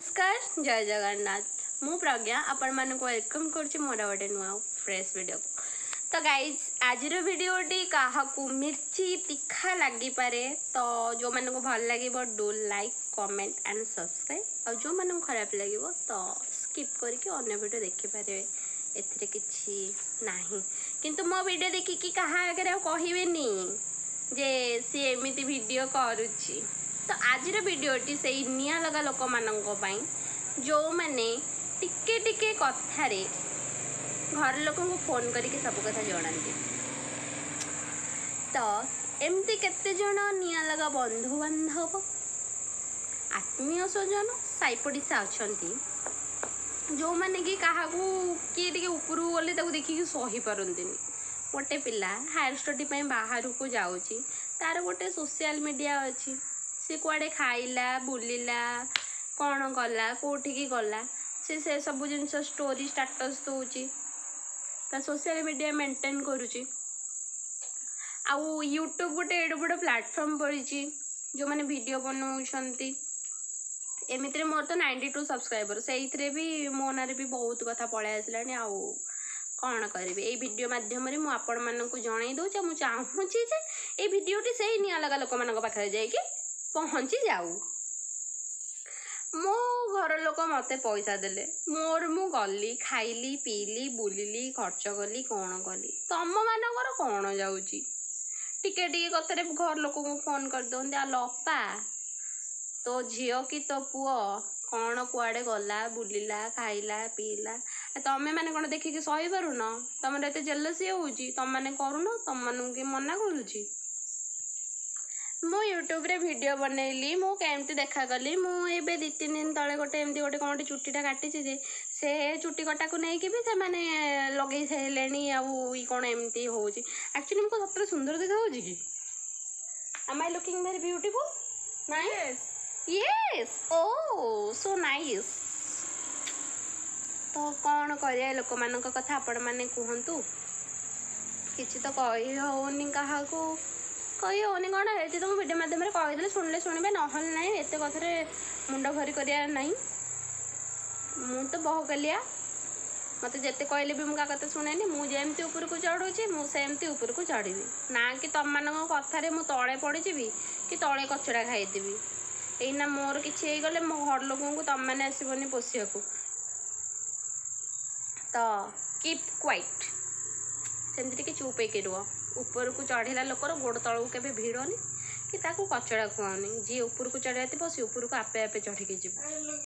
नमस्कार जय जगन्नाथ मु प्रज्ञा आपण मानक वेलकम करछि मोर गोटे नुआ फ्रेश वीडियो तो गाइज आज भिडियोटी क्या मिर्ची तीखा लगी पारे तो जो मन को भल लगे do like comment and subscribe और जो मन खराब लगे तो स्किप करके अन्य वीडियो देखिपारे एथिरे किछि नाही किंतु मो वीडियो देखिकी कहा आगे कहबेनी जे सी एमिति वीडियो करुछि तो आज भिडियोटी से निया लगा लोक मानी जो मैंने टिके टिके कथारे घर लोक को फोन करके सब कथा जनाती तो एमती केते जन निया लगा बंधु बांधव आत्मीय स्वजन साई पड़िशा अच्छी जो मैंने कि क्या किए टे उपरू गले देखिए सही पारती गोटे पिला हायर स्टडी बाहर को जाऊँगी तार गोटे सोशल मीडिया अच्छी सी कुआड़े खाइला बुलिला कौन कला कौटिकी गला से सब जिन स्टोरी स्टाटस दूची सोशल मीडिया मेंटेन करुची आउ यूट्यूब गोटे एड बड़ प्लेटफॉर्म पड़ी जो मैंने वीडियो बनाऊँच एमितिरे मोर तो 92 सब्सक्राइबर से भी मो ना भी बहुत कथा पलि आसला आउ कौन करी ये वीडियो मध्यम आपण मानक जन दूचे मुझे चाहूँगी जे ये भिडियोटी से ही निया लगा लोक मान पाखे जाकि पहुँची जाऊ मो घर लोक मते पैसा देले मोर मु गली खाइली पीली बुलिली खर्च कली कौन कली तम मानकर कौन जाऊँगी टिके टिके कथारे घर लोक को फोन कर दिखते आ लपा तो झील कि तो पुओ कौन कुआड़े गला बुलिला खाइला पीला तमें मैंने कौन देखिकी सही पारुन तुम एत जेलसी होची तुम मैंने करून तुम मन कि मना करुची मु यूट्यूब रे वीडियो बनैली मु केमती देखा कली मु एबे 2-3 दिन तले गोटे एमती गोटे कौन चुट्टीटा काटी जे से चुट्टी कटा को नहीं भी से माने लगे सारे आउ कौन एमती होची एक्चुअली मुझे सतरे सुंदर देखा होची कि am I looking very beautiful nice yes oh so nice तो कौन करिया लोक मान कथा आपण मैंने कहतु किसी तो कही होनी क्या कही होनी कौन है तुम वीडियो मध्यम कहीदे शुणिले शुणे ना ना एत कथार मुंड भरी कर मु तो बहुकलिया मत जिते कहले भी मुझे कथा शुणेनी मुझे ऊपर को चढ़ुची मुझे ऊपर को चढ़ी ना कि तुम मान कथार मु तले पड़जी कि तले कचरा खाईदेवी एना मोर किसी गले मो घर लोगों को तुम मैंने आसबनी पोषिया तो कीप क्वाइट सेमती टे चुप होकर रुह ऊपर को चढ़ेला लोकर गोड़ तलू के भिड़नी कि कचड़ा खुआनी जी ऊपर को चढ़ा सी ऊपर को आपे आपे चढ़ी जीव।